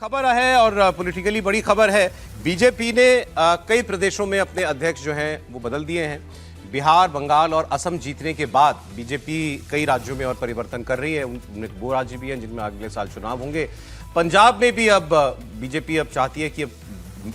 खबर है और पॉलिटिकली बड़ी खबर है। बीजेपी ने कई प्रदेशों में अपने अध्यक्ष जो हैं वो बदल दिए हैं। बिहार, बंगाल और असम जीतने के बाद बीजेपी कई राज्यों में और परिवर्तन कर रही है। उनमें वो राज्य भी हैं जिनमें अगले साल चुनाव होंगे। पंजाब में भी अब बीजेपी अब चाहती है कि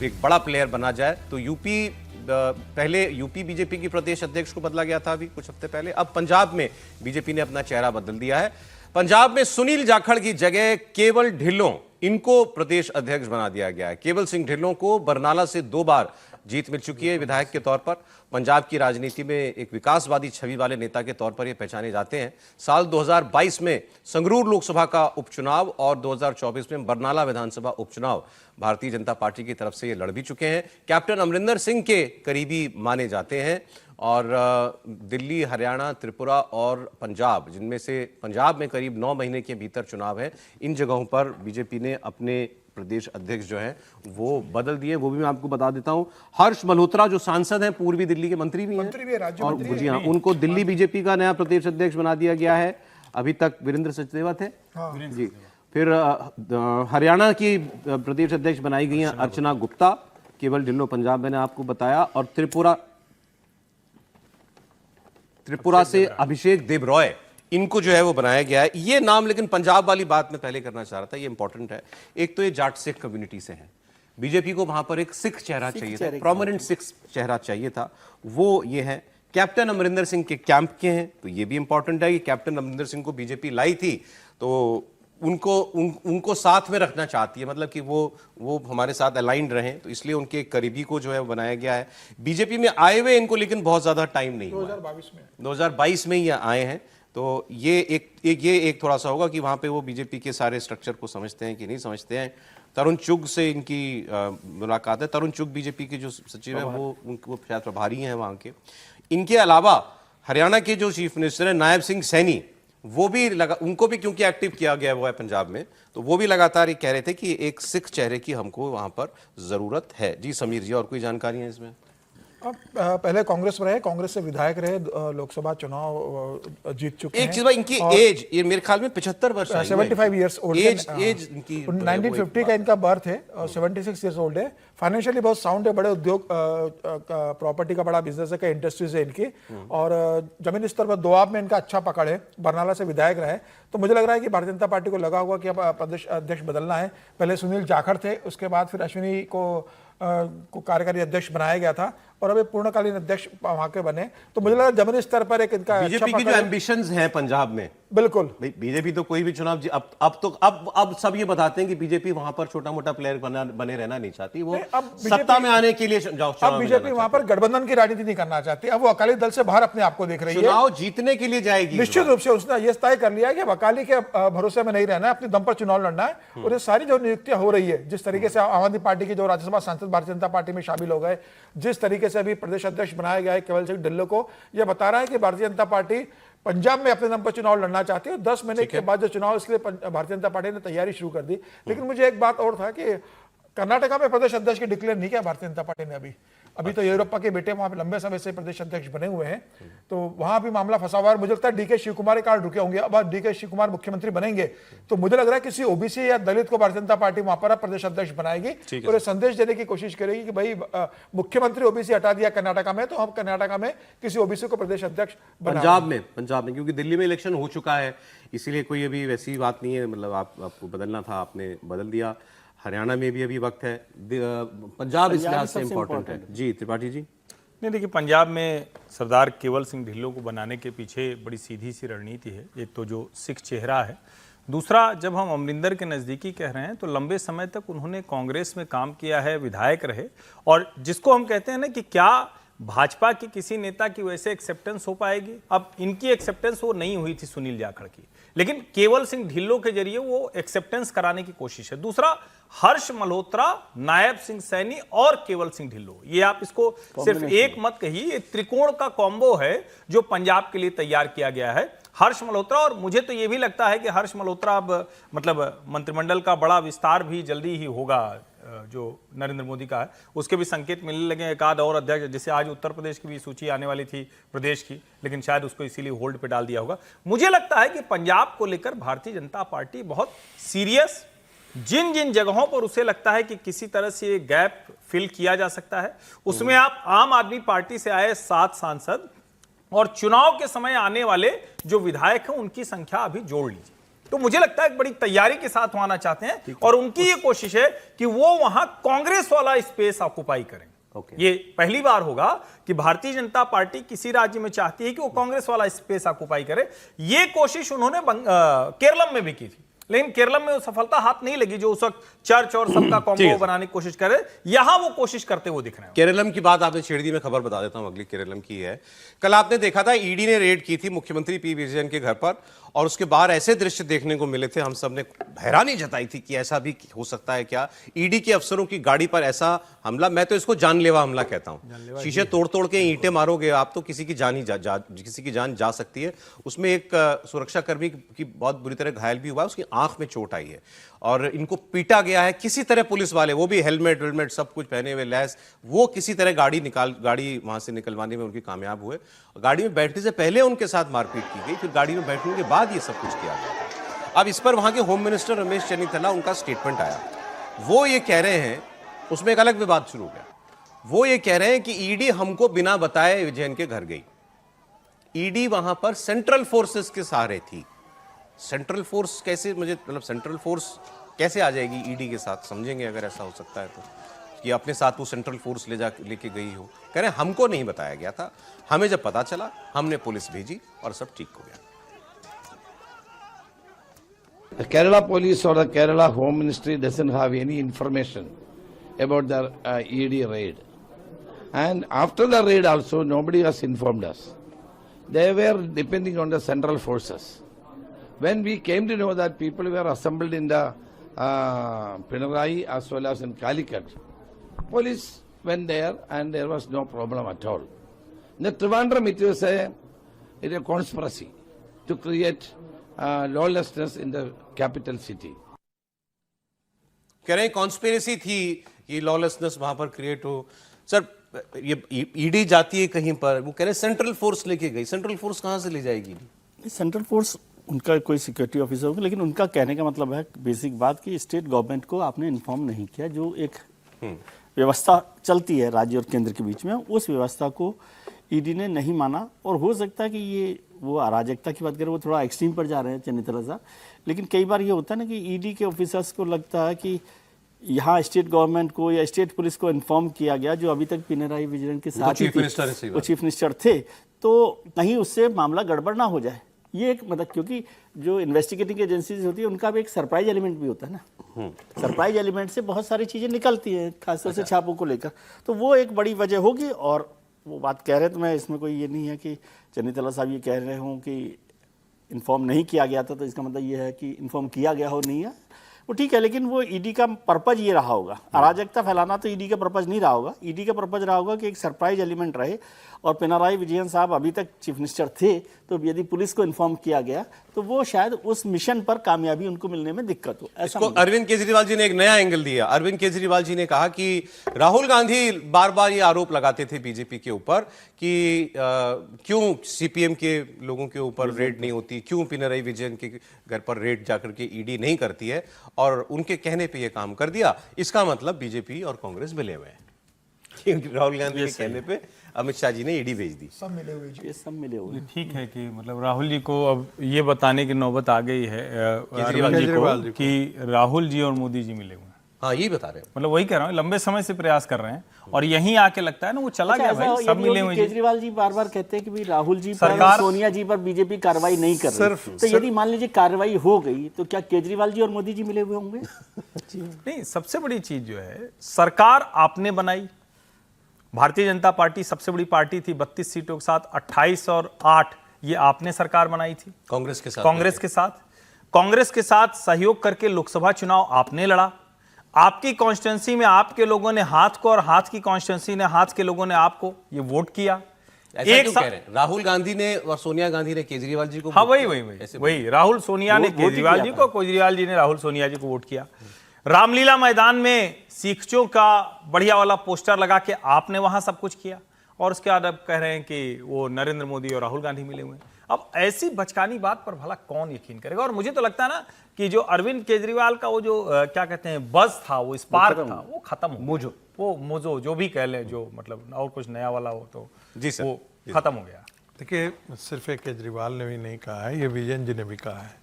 एक बड़ा प्लेयर बना जाए। तो यूपी, पहले यूपी बीजेपी की प्रदेश अध्यक्ष को बदला गया था अभी कुछ हफ्ते पहले। अब पंजाब में बीजेपी ने अपना चेहरा बदल दिया है। पंजाब में सुनील जाखड़ की जगह केवल ढिल्लों, इनको प्रदेश अध्यक्ष बना दिया गया है। केवल सिंह ढिल्लों को बरनाला से 2 बार जीत मिल चुकी है विधायक के तौर पर। पंजाब की राजनीति में एक विकासवादी छवि वाले नेता के तौर पर ये पहचाने जाते हैं। साल 2022 में संगरूर लोकसभा का उपचुनाव और 2024 में बरनाला विधानसभा उपचुनाव भारतीय जनता पार्टी की तरफ से ये लड़ भी चुके हैं। कैप्टन अमरिंदर सिंह के करीबी माने जाते हैं। और दिल्ली, हरियाणा, त्रिपुरा और पंजाब, जिनमें से पंजाब में करीब 9 महीने के भीतर चुनाव है, इन जगहों पर बीजेपी ने अपने प्रदेश अध्यक्ष जो हैं वो बदल दिए। वो भी मैं आपको बता देता हूं। हर्ष मल्होत्रा जो सांसद हैं, पूर्वी दिल्ली के मंत्री भी हैं और जी हाँ, उनको दिल्ली बीजेपी का नया प्रदेश अध्यक्ष बना दिया गया है। अभी तक वीरेंद्र सचदेवा थे जी। फिर हरियाणा की प्रदेश अध्यक्ष बनाई गई हैं अर्चना गुप्ता। केवल ढिल्लों पंजाब मैंने आपको बताया। और त्रिपुरा से अभिषेक देव रॉय, इनको जो है वो बनाया गया है। ये नाम, लेकिन पंजाब वाली बात मैं पहले करना चाह रहा था, ये इंपॉर्टेंट है। एक तो ये जाट सिख कम्युनिटी से है। बीजेपी को वहां पर एक सिख चेहरा चाहिए था, प्रोमिनेंट सिख चेहरा चाहिए था, वो ये है। कैप्टन अमरिंदर सिंह के कैंप के हैं, तो ये भी इंपॉर्टेंट है कि कैप्टन अमरिंदर सिंह को बीजेपी लाई थी तो उनको साथ में रखना चाहती है, मतलब कि वो हमारे साथ अलाइंड रहें, तो इसलिए उनके करीबी को जो है बनाया गया है। बीजेपी में आए हुए इनको लेकिन बहुत ज्यादा टाइम नहीं हुआ, 2022 में ये आए हैं। तो ये एक थोड़ा सा होगा कि वहां पे वो बीजेपी के सारे स्ट्रक्चर को समझते हैं कि नहीं समझते हैं। तरुण चुग से इनकी मुलाकात है। तरुण चुग बीजेपी के जो सचिव है वो शायद प्रभारी हैं वहां के। इनके अलावा हरियाणा के जो चीफ मिनिस्टर है नायब सिंह सैनी, वो भी उनको भी क्योंकि एक्टिव किया गया हुआ है पंजाब में, तो वो भी लगातार ये कह रहे थे कि एक सिख चेहरे की हमको वहां पर जरूरत है। जी समीर जी, और कोई जानकारी है इसमें? पहले कांग्रेस में रहे, कांग्रेस से विधायक रहे, लोकसभा चुनाव जीत चुके हैं। एक चीज भाई, इनकी एज ये मेरे ख्याल में 75 वर्ष, 75 ईयर्स ओल्ड एज इनकी 1950 का इनका बर्थ है और 76 ईयर्स ओल्ड है। फाइनेंशियली बहुत साउंड है, बड़े उद्योग, प्रॉपर्टी का बड़ा बिजनेस है, कई इंडस्ट्रीज है इनकी। और जमीनी स्तर पर दोआब में इनका अच्छा पकड़ है। बरनाला से विधायक रहे, तो मुझे लग रहा है कि भारतीय जनता पार्टी को लगा हुआ कि अब प्रदेश अध्यक्ष बदलना है। पहले सुनील जाखड़ थे, उसके बाद फिर अश्विनी को कार्यकारी अध्यक्ष बनाया गया था और अब पूर्णकालीन अध्यक्ष वहां के बने। तो मुझे लगा जमीनी स्तर पर एक इनका बीजेपी की जो एम्बिशंस हैं पंजाब में, बिल्कुल बीजेपी तो कोई भी चुनाव अब सब ये बताते हैं कि बीजेपी वहां पर छोटा मोटा प्लेयर बने रहना नहीं चाहती, वो सत्ता में आने के लिए अब बीजेपी वहां पर गठबंधन की राजनीति नहीं करना चाहती। अब वो अकाली दल से बाहर अपने आप को देख रही है, चुनाव जीतने के लिए जाएगी। निश्चित रूप से उसने ये तय कर लिया है कि अकाली के भरोसे में नहीं रहना है, अपने दम पर चुनाव लड़ना है। और ये सारी जो नियुक्तियां हो रही है, जिस तरीके से आम आदमी पार्टी के जो राज्यसभा सांसद भारतीय जनता पार्टी में शामिल हो गए, जिस तरीके से अभी प्रदेश अध्यक्ष बनाया गया है केवल सिंह ढिल्लों को, यह बता रहा है कि भारतीय जनता पार्टी पंजाब में अपने दम पर चुनाव लड़ना चाहती है। 10 महीने के बाद जो चुनाव, इसके लिए भारतीय जनता पार्टी ने तैयारी शुरू कर दी। लेकिन मुझे एक बात और था कि कर्नाटका में प्रदेश अध्यक्ष की डिक्लेयर नहीं किया भारतीय जनता पार्टी ने। अभी तो येदियुरप्पा के बेटे वहां पे लंबे समय से प्रदेश अध्यक्ष बने हुए हैं, तो वहां भी मामला फंसा हुआ है। मुझे लगता है डीके शिव कुमार के कारण रुके होंगे। अब डीके शिव कुमार मुख्यमंत्री बनेंगे तो मुझे लग रहा है किसी ओबीसी या दलित को भारतीय जनता पार्टी वहां पर प्रदेश अध्यक्ष बनाएगी और ये संदेश देने की कोशिश करेगी कि भाई मुख्यमंत्री ओबीसी हटा दिया कर्नाटका में, तो हम कर्नाटका में किसी ओबीसी को प्रदेश अध्यक्ष पंजाब में क्योंकि दिल्ली में इलेक्शन हो चुका है, इसीलिए कोई अभी वैसी बात नहीं है। मतलब आपको बदलना था, आपने बदल दिया। हरियाणा में भी अभी वक्त है, पंजाब इस लिहाज से इंपॉर्टेंट है। जी त्रिपाठी जी। नहीं, देखिए पंजाब में सरदार केवल सिंह ढिल्लों को बनाने के पीछे बड़ी सीधी सी रणनीति है। एक तो जो सिख चेहरा है, दूसरा जब हम अमरिंदर के नज़दीकी कह रहे हैं तो लंबे समय तक उन्होंने कांग्रेस में काम किया है, विधायक रहे, और जिसको हम कहते हैं ना कि क्या भाजपा की किसी नेता की वैसे एक्सेप्टेंस हो पाएगी। अब इनकी एक्सेप्टेंस वो नहीं हुई थी सुनील जाखड़ की, लेकिन केवल सिंह ढिल्लों के जरिए वो एक्सेप्टेंस कराने की कोशिश है। दूसरा, हर्ष मल्होत्रा, नायब सिंह सैनी और केवल सिंह ढिल्लों, ये आप इसको सिर्फ एक मत कहिए, ये त्रिकोण का कॉम्बो है जो पंजाब के लिए तैयार किया गया है। हर्ष मल्होत्रा, और मुझे तो ये भी लगता है कि हर्ष मल्होत्रा अब मतलब मंत्रिमंडल का बड़ा विस्तार भी जल्दी ही होगा, जो नरेंद्र मोदी का है उसके भी संकेत मिलने लगे। एक आध और अध्यक्ष, जैसे आज उत्तर प्रदेश की भी सूची आने वाली थी प्रदेश की, लेकिन शायद उसको इसीलिए होल्ड पे डाल दिया होगा। मुझे लगता है कि पंजाब को लेकर भारतीय जनता पार्टी बहुत सीरियस जिन जिन जगहों पर उसे लगता है कि किसी तरह से ये गैप फिल किया जा सकता है, उसमें आप आम आदमी पार्टी से आए 7 सांसद और चुनाव के समय आने वाले जो विधायक हैं उनकी संख्या अभी जोड़ लीजिए। तो मुझे लगता है एक बड़ी तैयारी के साथ आना चाहते हैं और उनकी ये कोशिश है कि वो वहां कांग्रेस वाला स्पेस ऑक्युपाई करें। ये पहली बार होगा कि भारतीय जनता पार्टी किसी राज्य में चाहती है कि वो कांग्रेस वाला स्पेस ऑक्युपाई करे। ये कोशिश उन्होंने केरलम में भी की थी, लेकिन केरलम में वो सफलता हाथ नहीं लगी जो उस वक्त चर्च और सबका कॉम्बो बनाने की कोशिश करे। यहां वो कोशिश करते हुए दिख रहे हैं। केरलम की बात आपने छेड़ दी, मैं खबर बता देता हूं, अगली केरलम की है। कल आपने देखा था ईडी ने रेड की थी मुख्यमंत्री पी विजयन के घर पर और उसके बाहर ऐसे दृश्य देखने को मिले थे, हम सब ने हैरानी जताई थी कि ऐसा भी हो सकता है क्या, ईडी के अफसरों की गाड़ी पर ऐसा हमला। मैं तो इसको जानलेवा हमला कहता हूं। शीशे तोड़ तोड़ के ईंटें मारोगे आप तो किसी की जान ही किसी की जान जा सकती है। उसमें एक सुरक्षाकर्मी की बहुत बुरी तरह घायल भी हुआ है, उसकी आंख में चोट आई है और इनको पीटा गया है किसी तरह। पुलिस वाले, वो भी हेलमेट सब कुछ पहने हुए, लैस, वो किसी तरह गाड़ी वहां से निकलवाने में उनकी कामयाब हुए। गाड़ी में बैठने से पहले उनके साथ मारपीट की गई, फिर गाड़ी में बैठने के बाद ये सब कुछ किया गया। अब इस पर वहां के होम मिनिस्टर रमेश चन्नीथला, उनका स्टेटमेंट आया। वो ये कह रहे हैं, उसमें एक अलग विवाद शुरू हो गया। वो ये कह रहे हैं कि ईडी हमको बिना बताए विजयन के घर गई। ईडी वहां पर सेंट्रल फोर्सेस के सहारे थी। सेंट्रल फोर्स कैसे, मुझे मतलब सेंट्रल फोर्स कैसे आ जाएगी ईडी के साथ, समझेंगे अगर ऐसा हो सकता है तो, कि अपने साथ वो सेंट्रल फोर्स लेके गई हो। कह रहे हैं हमको नहीं बताया गया था, हमें जब पता चला हमने पुलिस भेजी और सब ठीक हो गया। The Kerala police or the Kerala Home Ministry doesn't have any information about the ED raid. And after the raid also, nobody has informed us. They were depending on the central forces. When we came to know that people were assembled in the Pinarayi as well as in Calicut, police went there and there was no problem at all. In the Trivandrum, it was a conspiracy to create lawlessness in the capital city. कह रहे हैं conspiracy थी कि lawlessness वहां पर create हो। Sir, ये ED जाती है कहीं पर, वो कह रहे हैं सेंट्रल फोर्स लेके गई। सेंट्रल फोर्स कहां से ले जाएगी? सेंट्रल फोर्स उनका कोई सिक्योरिटी ऑफिसर होगा, लेकिन उनका कहने का मतलब है बेसिक बात कि स्टेट गवर्नमेंट को आपने इन्फॉर्म नहीं किया। जो एक व्यवस्था चलती है राज्य और केंद्र के बीच में, उस व्यवस्था को ईडी ने नहीं माना। और हो सकता है कि ये वो अराजकता की बात करें, वो थोड़ा एक्सट्रीम पर जा रहे हैं चन्नीथला साहब, लेकिन कई बार ये होता है ना कि ईडी के ऑफिसर्स को लगता है कि यहाँ स्टेट गवर्नमेंट को या स्टेट पुलिस को इन्फॉर्म किया गया, जो अभी तक पिनराई विजयन के साथ ही वो चीफ मिनिस्टर थे, तो कहीं उससे मामला गड़बड़ ना हो जाए। ये एक मतलब, क्योंकि जो इन्वेस्टिगेटिंग एजेंसीज होती है उनका भी एक सरप्राइज एलिमेंट भी होता है ना। सरप्राइज एलिमेंट से बहुत सारी चीज़ें निकलती हैं, खासतौर से छापों को लेकर, तो वो एक बड़ी वजह होगी। और वो बात कह रहे, तो मैं इसमें कोई ये नहीं है कि चन्नीथला साहब ये कह रहे हों कि इन्फॉर्म नहीं किया गया था, तो इसका मतलब ये है कि इन्फॉर्म किया गया हो नहीं है, वो ठीक है। लेकिन वो ईडी का पर्पज ये रहा होगा, अराजकता फैलाना तो ईडी का पर्पज नहीं रहा होगा। ईडी का पर्पज रहा होगा कि एक सरप्राइज एलिमेंट रहे। और पिनराई विजयन साहब अभी तक चीफ मिनिस्टर थे, तो यदि पुलिस को इन्फॉर्म किया गया तो वो शायद उस मिशन पर कामयाबी उनको मिलने में दिक्कत हो। इसको अरविंद केजरीवाल जी ने एक नया एंगल दिया। अरविंद केजरीवाल जी ने कहा कि राहुल गांधी बार बार ये आरोप लगाते थे बीजेपी के ऊपर कि क्यों सीपीएम के लोगों के ऊपर रेड नहीं होती, क्यों पिनराई विजयन के घर पर रेड जाकर के ईडी नहीं करती है, और उनके कहने पे ये काम कर दिया। इसका मतलब बीजेपी और कांग्रेस मिले हुए हैं। राहुल गांधी के कहने पे अमित शाह जी ने ईडी भेज दी। सब मिले हुए जी, ये सब मिले हुए। ठीक है कि मतलब राहुल जी को अब ये बताने की नौबत आ गई है केजरीवाल जी को कि राहुल जी और मोदी जी मिले हुए हैं। हाँ, ये बता रहे हैं, मतलब वही कह रहा हूँ, लंबे समय से प्रयास कर रहे हैं और यहीं आके लगता है ना वो चला गया भाई, सब मिले हुए। केजरीवाल जी बार बार कहते हैं कि भाई राहुल जी पर, सोनिया जी पर बीजेपी कार्रवाई नहीं कर रही, तो यदि मान लीजिए कार्रवाई हो गई तो क्या केजरीवाल जी और मोदी जी मिले हुए होंगे? नहीं, सबसे बड़ी चीज जो है, सरकार आपने बनाई। भारतीय जनता पार्टी सबसे बड़ी पार्टी थी, 32 सीटों के साथ 28 और 8 ये आपने सरकार बनाई थी कांग्रेस के साथ सहयोग करके लोकसभा चुनाव आपने लड़ा। आपकी कॉन्स्टिट्यूंसी में आपके लोगों ने हाथ को और हाथ की कॉन्स्टिट्यूंसी ने हाथ के लोगों ने आपको ये वोट किया। एक कह रहे हैं राहुल गांधी ने और सोनिया गांधी ने केजरीवाल जी को, हाँ वही राहुल सोनिया ने केजरीवाल जी को, केजरीवाल जी ने राहुल सोनिया जी को वोट किया। रामलीला मैदान में सीखचों का बढ़िया वाला पोस्टर लगा के आपने वहां सब कुछ किया, और उसके बाद अब कह रहे हैं कि वो नरेंद्र मोदी और राहुल गांधी मिले हुए हैं। अब ऐसी बचकानी बात पर भला कौन यकीन करेगा। और मुझे तो लगता है ना कि जो अरविंद केजरीवाल का वो जो क्या कहते हैं बस था, वो स्पार्क था, वो खत्म हो गया। वो मोजो जो भी कह लें, जो मतलब और कुछ नया वाला हो तो जी सर, वो खत्म हो गया। देखिए, सिर्फ एक केजरीवाल ने भी नहीं कहा है, ये विजयन जी ने भी कहा है।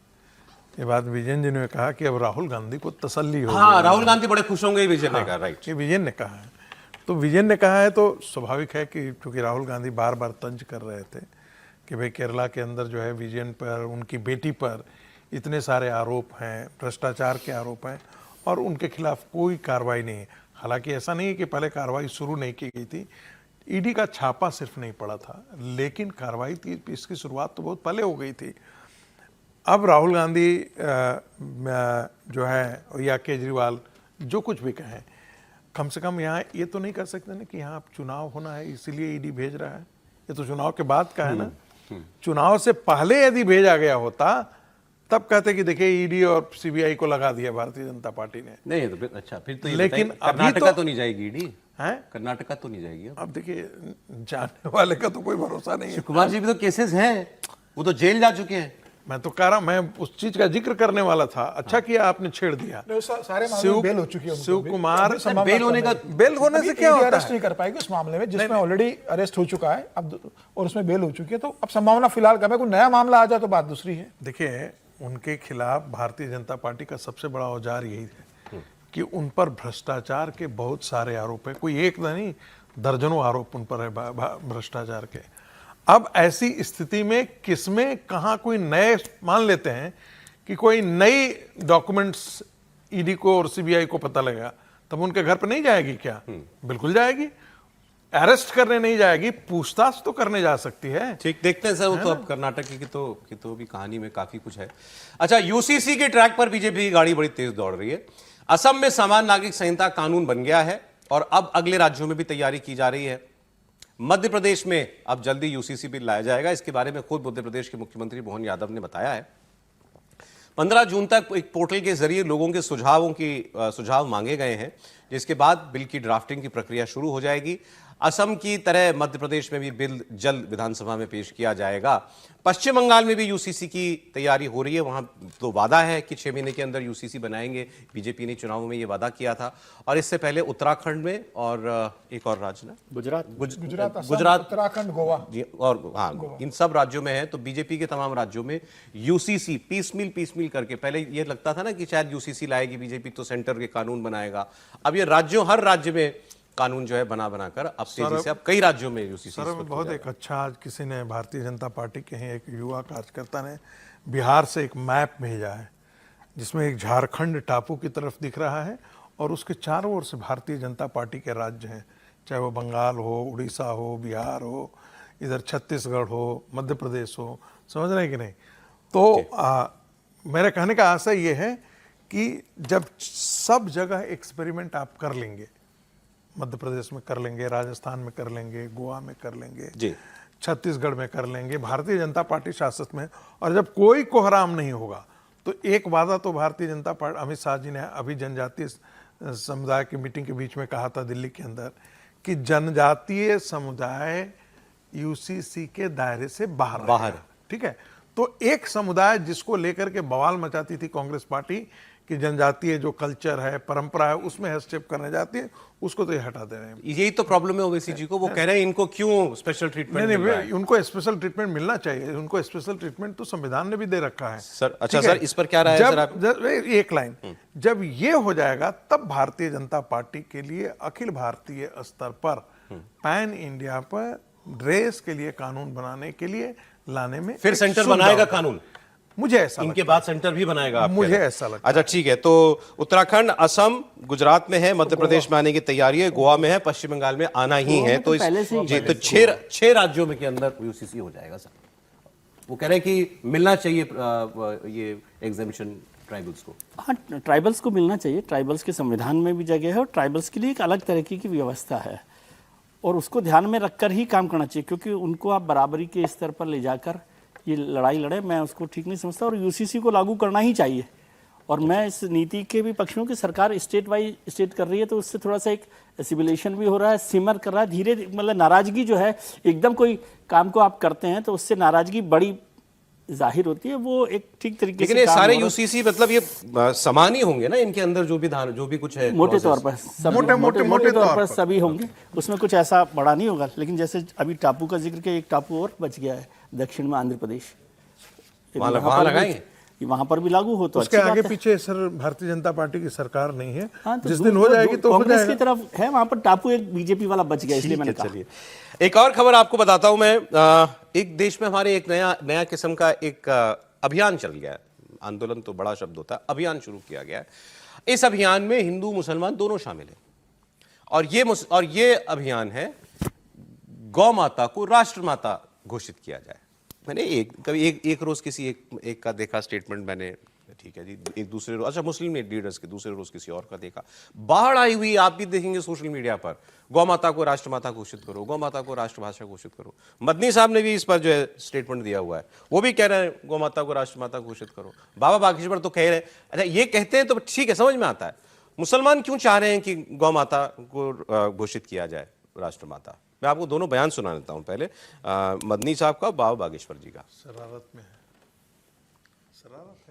ये बात विजयन जी ने कहा कि अब राहुल गांधी को तसल्ली हो हाँ, राहुल गांधी बड़े खुश होंगे, विजय ने कहा, राइट। ये विजयन ने कहा है। तो विजयन ने कहा है तो स्वाभाविक है कि क्योंकि राहुल गांधी बार बार तंज कर रहे थे कि भाई केरला के अंदर जो है विजयन पर, उनकी बेटी पर इतने सारे आरोप हैं, भ्रष्टाचार के आरोप हैं और उनके खिलाफ कोई कार्रवाई नहीं है। हालांकि ऐसा नहीं है कि पहले कार्रवाई शुरू नहीं की गई थी, ईडी का छापा सिर्फ नहीं पड़ा था, लेकिन कार्रवाई थी, इसकी शुरुआत तो बहुत पहले हो गई थी। अब राहुल गांधी जो है या केजरीवाल जो कुछ भी कहें, कम से कम यहाँ ये तो नहीं कर सकते ना कि यहाँ अब चुनाव होना है इसीलिए ईडी भेज रहा है। ये तो चुनाव के बाद का है ना। चुनाव से पहले यदि भेजा गया होता तब कहते कि देखिए ईडी और सीबीआई को लगा दिया भारतीय जनता पार्टी ने। नहीं तो अच्छा, फिर तो ये लेकिन बताइए, अभी कर्नाटका तो नहीं जाएगी ईडी है, कर्नाटका तो नहीं जाएगी। अब देखिए जानने वाले का तो कोई भरोसा नहीं है। कुमार जी भी तो केसेस हैं, वो तो जेल जा चुके हैं। मैं तो कह रहा, मैं उस चीज का जिक्र करने वाला था। अच्छा किया आपने छेड़ दिया। सारे मामले में बेल हो चुकी है उनको शिव भी। कुमार, बेल होने का, बेल होने से क्या होता अरेस्ट है? नहीं कर पाएगी उस मामले में जिसमें ऑलरेडी अरेस्ट हो चुका है अब, और उसमें बेल हो चुकी है। तो अब संभावना फिलहाल कम है, कोई नया मामला आ जाए तो बात दूसरी है। देखिए, उनके खिलाफ भारतीय जनता पार्टी का सबसे बड़ा औजार यही है कि उन पर भ्रष्टाचार के बहुत सारे आरोप है। कोई एक नहीं, दर्जनों आरोप उन पर है भ्रष्टाचार के। अब ऐसी स्थिति में किसमें कहां कोई नए मान लेते हैं कि कोई नई डॉक्यूमेंट्स ईडी को और सीबीआई को पता लगेगा, तब उनके घर पर नहीं जाएगी क्या? बिल्कुल जाएगी। अरेस्ट करने नहीं जाएगी, पूछताछ तो करने जा सकती है। ठीक, देखते हैं सर। वो तो अब कर्नाटक की तो भी कहानी में काफी कुछ है। अच्छा, यूसीसी के ट्रैक पर बीजेपी की गाड़ी बड़ी तेज दौड़ रही है। असम में समान नागरिक संहिता कानून बन गया है और अब अगले राज्यों में भी तैयारी की जा रही है। मध्य प्रदेश में अब जल्दी यूसीसी बिल लाया जाएगा। इसके बारे में खुद मध्य प्रदेश के मुख्यमंत्री मोहन यादव ने बताया है। 15 जून तक एक पोर्टल के जरिए लोगों के सुझाव मांगे गए हैं, जिसके बाद बिल की ड्राफ्टिंग की प्रक्रिया शुरू हो जाएगी। असम की तरह मध्य प्रदेश में भी बिल जल्द विधानसभा में पेश किया जाएगा। पश्चिम बंगाल में भी यूसीसी की तैयारी हो रही है। वहां तो वादा है कि 6 महीने के अंदर यूसीसी बनाएंगे। बीजेपी ने चुनावों में ये वादा किया था। और इससे पहले उत्तराखंड में और एक और राज्य ना, गुजरात, उत्तराखंड, गोवा जी, और हाँ, इन सब राज्यों में है। तो बीजेपी के तमाम राज्यों में यूसीसी पीसमील करके, पहले ये लगता था ना कि शायद यूसीसी लाएगी बीजेपी तो सेंटर के कानून बनाएगा। अब ये हर राज्य में कानून जो है बनाकर अब तेजी से अब कई राज्यों में यूसीसी। सर, बहुत एक अच्छा, आज किसी ने भारतीय जनता पार्टी के हैं एक युवा कार्यकर्ता ने बिहार से एक मैप भेजा है जिसमें एक झारखंड टापू की तरफ दिख रहा है और उसके चारों ओर से भारतीय जनता पार्टी के राज्य हैं, चाहे वो बंगाल हो, उड़ीसा हो, बिहार हो, इधर छत्तीसगढ़ हो, मध्य प्रदेश हो। समझ रहे हैं कि नहीं? तो मेरे कहने का आशय ये है कि जब सब जगह एक्सपेरिमेंट आप कर लेंगे, मध्य प्रदेश में कर लेंगे, राजस्थान में कर लेंगे, गोवा में कर लेंगे, छत्तीसगढ़ में कर लेंगे, भारतीय जनता पार्टी शासित में, और जब कोई कोहराम नहीं होगा तो एक वादा तो भारतीय जनता पार्टी, अमित शाह जी ने अभी जनजातीय समुदाय की मीटिंग के बीच में कहा था दिल्ली के अंदर कि जनजातीय समुदाय यूसीसी के दायरे से बाहर। ठीक है, तो एक समुदाय जिसको लेकर के बवाल मचाती थी कांग्रेस पार्टी कि जनजातीय जो कल्चर है, परंपरा है, उसमें हस्तक्षेप करने जाती है, उसको तो ये हटा दे रहे हैं। यही तो प्रॉब्लम है ओवैसी जी को। वो कह रहे हैं इनको क्यों स्पेशल ट्रीटमेंट मिल रहा है? उनको स्पेशल ट्रीटमेंट मिलना चाहिए। उनको स्पेशल ट्रीटमेंट तो संविधान ने भी दे रखा है सर। अच्छा सर, इस पर क्या राय है सर आप? एक लाइन, जब ये हो जाएगा तब भारतीय जनता पार्टी के लिए अखिल भारतीय स्तर पर पैन इंडिया पर रेस के लिए कानून बनाने के लिए लाने में फिर सेंटर बनाएगा कानून। मुझे ऐसा इनके बाद सेंटर भी बनाएगा, मुझे ऐसा लगता है। अच्छा ठीक है, तो उत्तराखंड, असम, गुजरात में है, मध्य प्रदेश में आने की तैयारी है, गोवा में है, पश्चिम बंगाल में आना ही है। तो जी, तो 6 राज्यों में के अंदर यूसीसी हो जाएगा सर। वो कह रहे हैं कि मिलना चाहिए ये एग्जामिशन ट्राइबल्स को। हाँ, ट्राइबल्स को मिलना चाहिए। ट्राइबल्स के संविधान में भी जगह है और ट्राइबल्स के लिए एक अलग तरीके की व्यवस्था है और उसको ध्यान में रखकर ही काम करना चाहिए, क्योंकि उनको आप बराबरी के स्तर पर ले जाकर ये लड़ाई लड़े, मैं उसको ठीक नहीं समझता। और यूसीसी को लागू करना ही चाहिए। और मैं इस नीति के भी पक्ष में कि सरकार स्टेट वाइज स्टेट कर रही है तो उससे थोड़ा सा एक एसिबिलेशन भी हो रहा है, सिमर कर रहा है धीरे, मतलब नाराजगी जो है, एकदम कोई काम को आप करते हैं तो उससे नाराजगी बड़ी जाहिर होती है वो एक ठीक तरीके लेकिन से ये काम सारे हो रहा है। यूसीसी मतलब ये समान ही होंगे ना, इनके अंदर जो भी कुछ है मोटे clauses। तौर पर सब मोटे तौर पर सभी होंगे, उसमें कुछ ऐसा बड़ा नहीं होगा। लेकिन जैसे अभी टापू का जिक्र किया, एक टापू और बच गया है दक्षिण में, आंध्र प्रदेश, वहां लगाएंगे, वहां पर भी लागू हो तो उसके अच्छी आगे बात है। पीछे सर भारतीय जनता पार्टी की सरकार नहीं है। हाँ, तो जिस दिन हो जाएगी तो हो कांग्रेस की जाएगा। तरफ है, वहां पर टापू एक बीजेपी वाला बच गया, इसलिए मैंने कहा। चलिए एक और खबर आपको बताता हूं मैं। एक देश में हमारे एक नया किस्म का एक अभियान चल गया है। आंदोलन तो बड़ा शब्द होता है, अभियान शुरू किया गया है। इस अभियान में हिंदू मुसलमान दोनों शामिल हैं और ये अभियान है गौ माता को राष्ट्रमाता घोषित किया जाए। मैंने एक रोज किसी एक का देखा स्टेटमेंट मैंने, ठीक है जी, एक दूसरे रोज, अच्छा मुस्लिम लीडर्स के, दूसरे रोज किसी और का देखा। बाढ़ आई हुई आप भी देखेंगे सोशल मीडिया पर, गौ माता को राष्ट्रमाता घोषित करो, गौ माता को राष्ट्रभाषा घोषित करो। मदनी साहब ने भी इस पर जो है स्टेटमेंट दिया हुआ है, वो भी कह रहे हैं गौ माता को राष्ट्रमाता घोषित करो। बाबा बागेश्वर तो कह रहे हैं, अच्छा ये कहते हैं तो ठीक है, समझ में आता है। मुसलमान क्यों चाह रहे हैं कि गौ माता को घोषित किया जाए राष्ट्रमाता? मैं आपको दोनों बयान सुना देता हूं, पहले मदनी साहब का, बाबा बागेश्वर जी का। शरारत में है।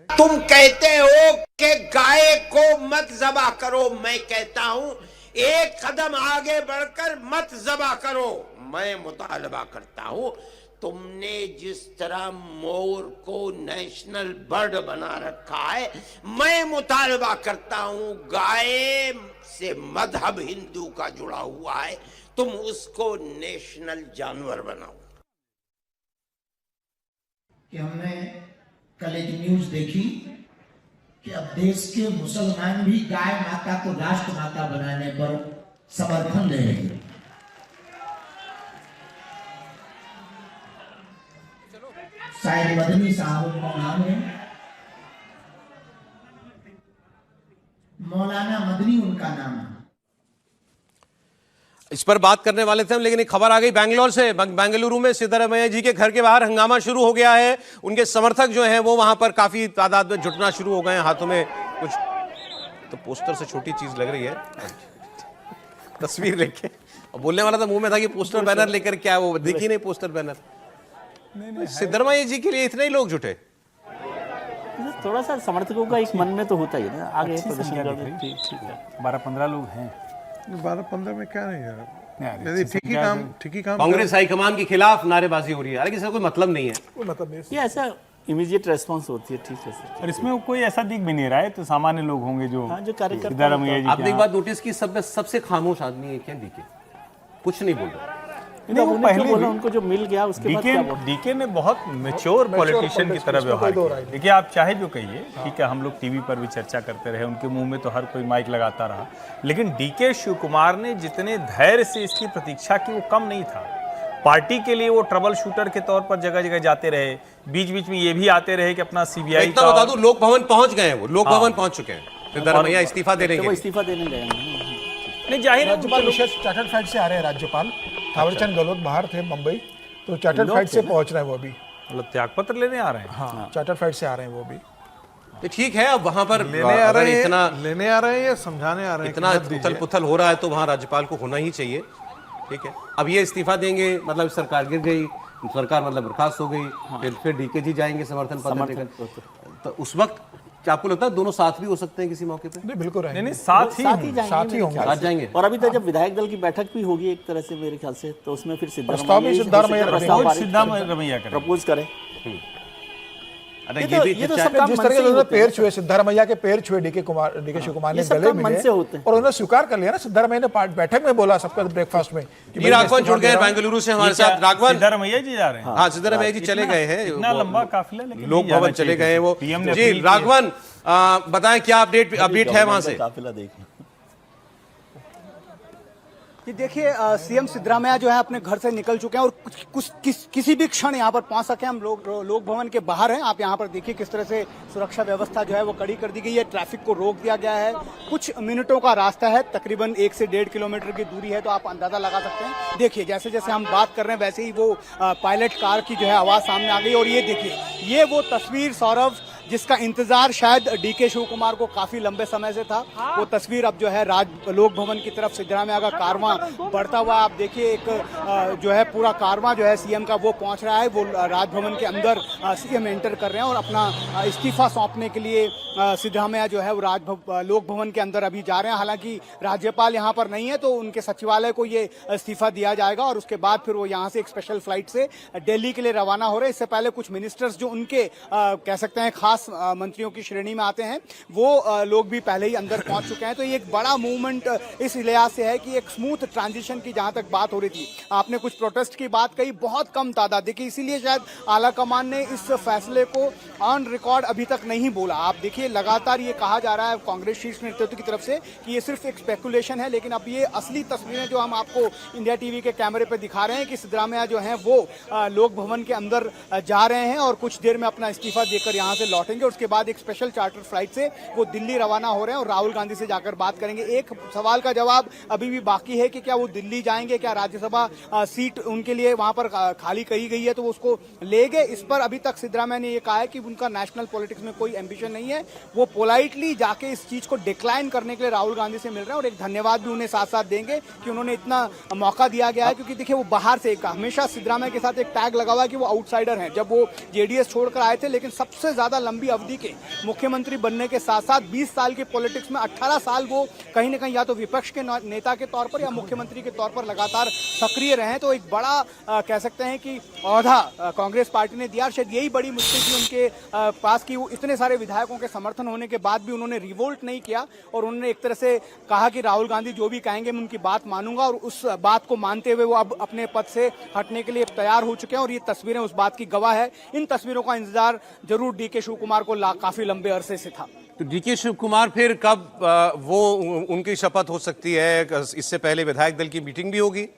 तुम कहते हो कि गाय को मत ज़बा करो, मैं कहता हूं एक कदम आगे बढ़कर मत ज़बा करो। मैं मुतालबा करता हूं, तुमने जिस तरह मोर को नेशनल बर्ड बना रखा है, मैं मुतालबा करता हूं गाय से मजहब हिंदू का जुड़ा हुआ है, तुम उसको नेशनल जानवर बनाओ। कि हमने कल एक न्यूज देखी कि अब देश के मुसलमान भी गाय माता को राष्ट्र माता बनाने पर समर्थन दे रहे हैं। शायद मदनी साहब का नाम है, मौलाना मदनी उनका नाम है। इस पर बात करने वाले थे हम, लेकिन एक खबर आ गई बैंगलोर से। बेंगलुरु में सिद्धरामैया जी के घर के बाहर हंगामा शुरू हो गया है। उनके समर्थक जो हैं वो वहां पर काफी तादाद में जुटना शुरू हो गए हैं, हाथों में कुछ तो पोस्टर से छोटी चीज लग रही है, तस्वीर लेके। और बोलने वाला था मुंह में था कि पोस्टर बैनर लेकर, क्या वो दिखी नहीं पोस्टर बैनर। सिद्धरामैया जी के लिए इतने ही लोग जुटे। थोड़ा सा समर्थकों का एक मन में तो होता ही है ना, आगे प्रदर्शन कर, ठीक है 12-15 लोग हैं। 12-15 में क्या नहीं है, यदि ठीक ही काम कांग्रेस हाईकमान के खिलाफ नारेबाजी हो रही है, हालांकि इसका कोई मतलब नहीं है। कोई मतलब नहीं। ये ऐसा इमीडिएट रेस्पॉन्स होती है, ठीक है सर। और इसमें कोई ऐसा दिख भी नहीं रहा है, तो सामान्य लोग होंगे जो हाँ, जो कार्यकर्ता सिद्धरामैया जी आपने एक बात नोटिस की, सब में सबसे खामोश आदमी है क्या? डीके कुछ नहीं बोल रहा। नहीं, वो उन्हें जो पहले बोला, उनको जो मिल गया उसके बाद क्या बोला? डीके ने बहुत मैच्योर पॉलिटिशियन की तरह व्यवहार किया। देखिए आप चाहे जो कहिए, ठीक है, हम लोग टीवी पर भी चर्चा करते रहे, उनके मुंह में तो हर कोई माइक लगाता रहा, लेकिन डीके शिव कुमार ने जितने धैर्य से इसकी प्रतीक्षा की वो कम नहीं था। पार्टी के लिए वो ट्रबल शूटर के तौर पर जगह जगह जाते रहे, बीच बीच में ये भी आते रहे कि अपना सीबीआई इतना बता दूं, लोक भवन पहुंच गए हैं, वो लोक भवन पहुंच चुके हैं। सिद्धरामैया इस्तीफा दे तो वो देंगे। इस्तीफा देने गए हैं। नहीं, जाहिर है राज्यपाल विशेष चार्टर्ड फ्लाइट से आ रहे हैं। राज्यपाल थावरचंद गहलोत बाहर थे मुंबई, तो चार्टर्ड फ्लाइट से पहुंच रहे हैं वो भी। मतलब त्यागपत्र लेने आ रहे हैं। हाँ, चार्टर्ड फ्लाइट से आ रहे हैं वो भी। तो ठीक है, अब वहां पर लेने आ रहे हैं, इतना लेने आ रहे हैं या समझाने आ रहे हैं? इतना उथल पुथल हो रहा है तो वहां राज्यपाल को होना ही चाहिए। ठीक है, अब ये इस्तीफा देंगे मतलब सरकार गिर गई, सरकार मतलब बर्खास्त हो गई, फिर डीके जी जाएंगे समर्थन पत्र लेकर। तो उस वक्त क्या आपको लगता है दोनों साथ भी हो सकते हैं किसी मौके पे? नहीं, बिल्कुल रहेंगे। नहीं, साथ ही साथ ही होंगे। साथ जाएंगे। और अभी तक जब विधायक दल की बैठक भी होगी एक तरह से मेरे ख्याल से, तो उसमें फिर प्रस्ताव भी सिद्धारमैया सिद्धरामैया करें। प्रपोज करें। अरे ये तो सब काम जिस मन तरह से ही से होते हैं। पैर छुए सिद्धारमैया के, पैर छुए डीके शिव कुमार ने, ये सब गले काम मन मिले से होते हैं। और उन्होंने स्वीकार कर लिया ना। सिद्धारमैया ने बैठक में बोला सबका ब्रेकफास्ट में कि ये राघवन जुड़ गए बेंगलुरु से हमारे साथ। राघवन, सिद्धरामैया जी जा रहे हैं। हाँ सिद्धरामैया जी चले गए हैं, इतना लंबा काफिला, लेकिन लोक नहीं जाना भवन चले चाहिए। गए हैं वो। पीएम ने जी अपील की है। राघवन, बताएं क्या अपडेट है वहां से? काफिला देखिए। कि देखिए सीएम सिद्धरामैया जो है अपने घर से निकल चुके हैं और किसी भी क्षण यहाँ पर पहुंच सके। हम लोक भवन के बाहर हैं। आप यहाँ पर देखिए किस तरह से सुरक्षा व्यवस्था जो है वो कड़ी कर दी गई है। ट्रैफिक को रोक दिया गया है। कुछ मिनटों का रास्ता है, तकरीबन 1 से 1.5 किलोमीटर की दूरी है, तो आप अंदाजा लगा सकते हैं। देखिए जैसे जैसे हम बात कर रहे हैं वैसे ही वो पायलट कार की जो है आवाज सामने आ गई। और ये देखिए, ये वो तस्वीर सौरभ जिसका इंतजार शायद डीके शिव कुमार को काफी लंबे समय से था, वो तस्वीर अब जो है लोक भवन की तरफ सिद्धरामैया का कारवां बढ़ता हुआ आप देखिए। एक जो है पूरा कारवां जो है सीएम का वो पहुंच रहा है, वो राजभवन के अंदर सीएम एंटर कर रहे हैं और अपना इस्तीफा सौंपने के लिए सिद्धरामैया जो है वो लोक भवन के अंदर अभी जा रहे हैं। हालांकि राज्यपाल यहाँ पर नहीं है तो उनके सचिवालय को ये इस्तीफा दिया जाएगा और उसके बाद फिर वो यहाँ से एक स्पेशल फ्लाइट से दिल्ली के लिए रवाना हो रहे हैं। इससे पहले कुछ मिनिस्टर्स जो उनके कह सकते हैं खास मंत्रियों की श्रेणी में आते हैं, वो लोग भी पहले ही अंदर पहुंच चुके हैं। तो ये एक बड़ा मूवमेंट इस लिहाज से है कि एक स्मूथ ट्रांजिशन की जहां तक बात हो रही थी, आपने कुछ प्रोटेस्ट की बात कही, बहुत कम तादाद देखिए, इसीलिए शायद आला कमान ने इस फैसले को ऑन रिकॉर्ड अभी तक नहीं बोला। आप देखिए लगातार ये कहा जा रहा है कांग्रेस शीर्ष नेतृत्व की तरफ से कि ये सिर्फ एक स्पेकुलेशन है, लेकिन अब ये असली तस्वीरें जो हम आपको इंडिया टीवी के कैमरे पर दिखा रहे हैं कि सिद्धरामैया जो है वो लोक भवन के अंदर जा रहे हैं और कुछ देर में अपना इस्तीफा देकर यहां से लौटेंगे। उसके बाद एक स्पेशल चार्टर फ्लाइट से वो दिल्ली रवाना हो रहे हैं और राहुल गांधी से जाकर बात करेंगे। एक सवाल का जवाब अभी भी बाकी है कि क्या वो दिल्ली जाएंगे, क्या राज्यसभा सीट उनके लिए वहां पर खाली कही गई है तो वो उसको ले गए। इस पर अभी तक सिद्धरामैया ने ये कहा है कि उनका नेशनल पॉलिटिक्स में कोई एम्बिशन नहीं है, वो पोलाइटली जाके इस चीज को डिक्लाइन करने के लिए राहुल गांधी से मिल रहे हैं और एक धन्यवाद भी उन्हें साथ साथ देंगे कि उन्होंने इतना मौका दिया गया है। क्योंकि देखिए वो बाहर से हमेशा सिद्धरामैया के साथ एक टैग लगा हुआ है कि वो आउटसाइडर हैं। जब वो जेडीएस छोड़कर आए थे, लेकिन सबसे ज्यादा लंबी अवधि के मुख्यमंत्री बनने के साथ साथ 20 साल के पॉलिटिक्स में 18 साल वो कहीं ना कहीं या तो विपक्ष के नेता के तौर पर या मुख्यमंत्री के तौर पर लगातार सक्रिय रहे। तो एक बड़ा कह सकते हैं कि औहदा कांग्रेस पार्टी ने दिया। शायद यही बड़ी मुश्किल थी उनके पास कि वो इतने सारे विधायकों के समर्थन होने के बाद भी उन्होंने रिवोल्ट नहीं किया और उन्होंने एक तरह से कहा कि राहुल गांधी जो भी कहेंगे मैं उनकी बात मानूंगा, और उस बात को मानते हुए वो अब अपने पद से हटने के लिए तैयार हो चुके हैं और ये तस्वीरें उस बात की गवाह है। इन तस्वीरों का इंतजार जरूर डीके शिव कुमार को काफी लंबे अरसे से था। तो डीके शिव कुमार फिर कब वो उनकी शपथ हो सकती है? इससे पहले विधायक दल की मीटिंग भी होगी?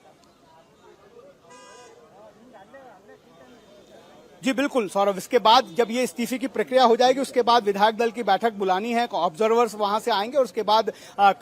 जी बिल्कुल सौरभ, इसके बाद जब ये इस्तीफे की प्रक्रिया हो जाएगी उसके बाद विधायक दल की बैठक बुलानी है, ऑब्जर्वर्स वहां से आएंगे और उसके बाद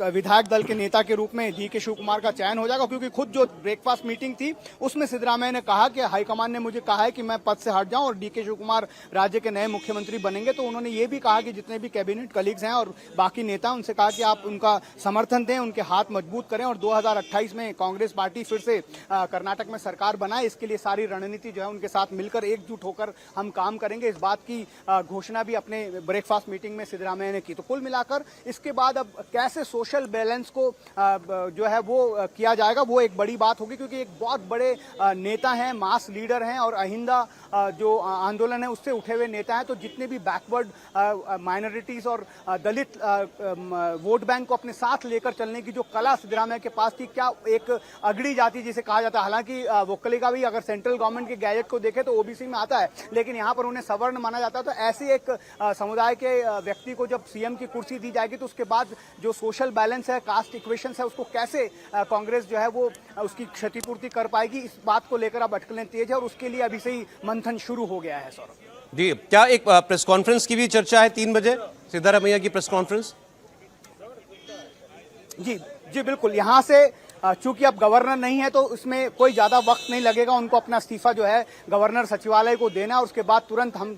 विधायक दल के नेता के रूप में डीके शिव कुमार का चयन हो जाएगा। क्योंकि खुद जो ब्रेकफास्ट मीटिंग थी उसमें सिद्धरामैया ने कहा कि हाईकमान ने मुझे कहा है कि मैं पद से हट जाऊं और डीके शिव कुमार राज्य के नए मुख्यमंत्री बनेंगे। तो उन्होंने ये भी कहा कि जितने भी कैबिनेट कलीग्स हैं और बाकी नेता, उनसे कहा कि आप उनका समर्थन दें, उनके हाथ मजबूत करें और 2028 में कांग्रेस पार्टी फिर से कर्नाटक में सरकार बनाए। इसके लिए सारी रणनीति जो है उनके साथ मिलकर एकजुट होकर हम काम करेंगे। इस बात की घोषणा भी अपने ब्रेकफास्ट मीटिंग में सिद्धरामैया ने की। तो कुल मिलाकर इसके बाद अब कैसे सोशल बैलेंस को जो है वो किया जाएगा वो एक बड़ी बात होगी, क्योंकि एक बहुत बड़े नेता हैं, मास लीडर हैं और अहिंदा जो आंदोलन है उससे उठे हुए नेता हैं। तो जितने भी बैकवर्ड माइनॉरिटीज और दलित वोट बैंक को अपने साथ लेकर चलने की जो कला सिद्धरामैया के पास थी, क्या एक अगड़ी जाति जिसे कहा जाता है, हालांकि वोकली का भी अगर सेंट्रल गवर्नमेंट के गैजेट को देखें तो ओबीसी में आता है, लेकिन यहाँ पर उन्हें सवर्ण माना जाता है। तो ऐसे एक समुदाय के व्यक्ति को जब सीएम की कुर्सी दी जाएगी तो उसके बाद जो सोशल बैलेंस है, कास्ट इक्वेशंस है, उसको कैसे कांग्रेस जो है वो उसकी क्षतिपूर्ति कर पाएगी, इस बात को लेकर अब अटकलें तेज है और उसके लिए अभी से ही मंथन शुरू हो गया है। सौरभ जी, क्या एक प्रेस कॉन्फ्रेंस की भी चर्चा है 3 बजे सिद्धरामैया की प्रेस कॉन्फ्रेंस? जी बिल्कुल, यहाँ से चूंकि अब गवर्नर नहीं है तो इसमें कोई ज्यादा वक्त नहीं लगेगा, उनको अपना इस्तीफा जो है गवर्नर सचिवालय को देना और उसके बाद तुरंत हम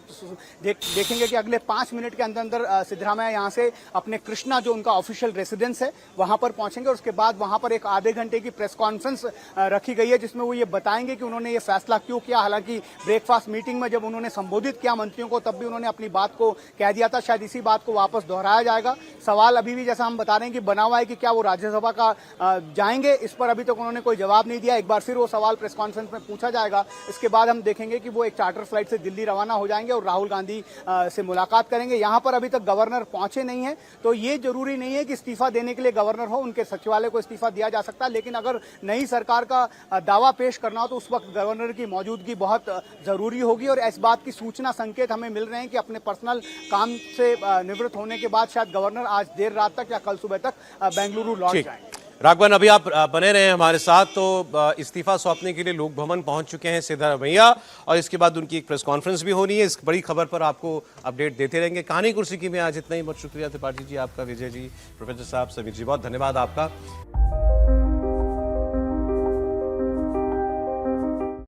देखेंगे कि अगले 5 मिनट के अंदर अंदर सिद्धरामैया यहाँ से अपने कृष्णा जो उनका ऑफिशियल रेसिडेंस है वहां पर पहुंचेंगे और उसके बाद वहां पर एक आधे घंटे की प्रेस कॉन्फ्रेंस रखी गई है जिसमें वो ये बताएंगे कि उन्होंने ये फैसला क्यों किया। हालांकि ब्रेकफास्ट मीटिंग में जब उन्होंने संबोधित किया मंत्रियों को तब भी उन्होंने अपनी बात को कह दिया था, शायद इसी बात को वापस दोहराया जाएगा। सवाल अभी भी जैसा हम बता रहे हैं कि बना हुआ है कि क्या वो राज्यसभा का जाएंगे, इस पर अभी तक उन्होंने कोई जवाब नहीं दिया। एक बार फिर वो सवाल प्रेस कॉन्फ्रेंस में पूछा जाएगा। इसके बाद हम देखेंगे कि वो एक चार्टर फ्लाइट से दिल्ली रवाना हो जाएंगे और राहुल गांधी से मुलाकात करेंगे। यहाँ पर अभी तक गवर्नर पहुंचे नहीं है, तो ये जरूरी नहीं है कि इस्तीफा देने के लिए गवर्नर हो, उनके सचिवालय को इस्तीफा दिया जा सकता है। लेकिन अगर नई सरकार का दावा पेश करना हो तो उस वक्त गवर्नर की मौजूदगी बहुत जरूरी होगी और इस बात की सूचना संकेत हमें मिल रहे हैं कि अपने पर्सनल काम से निवृत्त होने के बाद शायद गवर्नर आज देर रात तक या कल सुबह तक बेंगलुरु लौट जाएंगे। राघवन, अभी आप बने रहे हैं हमारे साथ। तो इस्तीफा सौंपने के लिए लोक भवन पहुंच चुके हैं सिद्धरामैया और इसके बाद उनकी एक प्रेस कॉन्फ्रेंस भी होनी है। इस बड़ी खबर पर आपको अपडेट देते रहेंगे। कहानी कुर्सी की में आज इतना ही। बहुत शुक्रिया त्रिपाठी जी आपका, विजय जी, प्रोफेसर साहब, समीर जी, बहुत धन्यवाद आपका।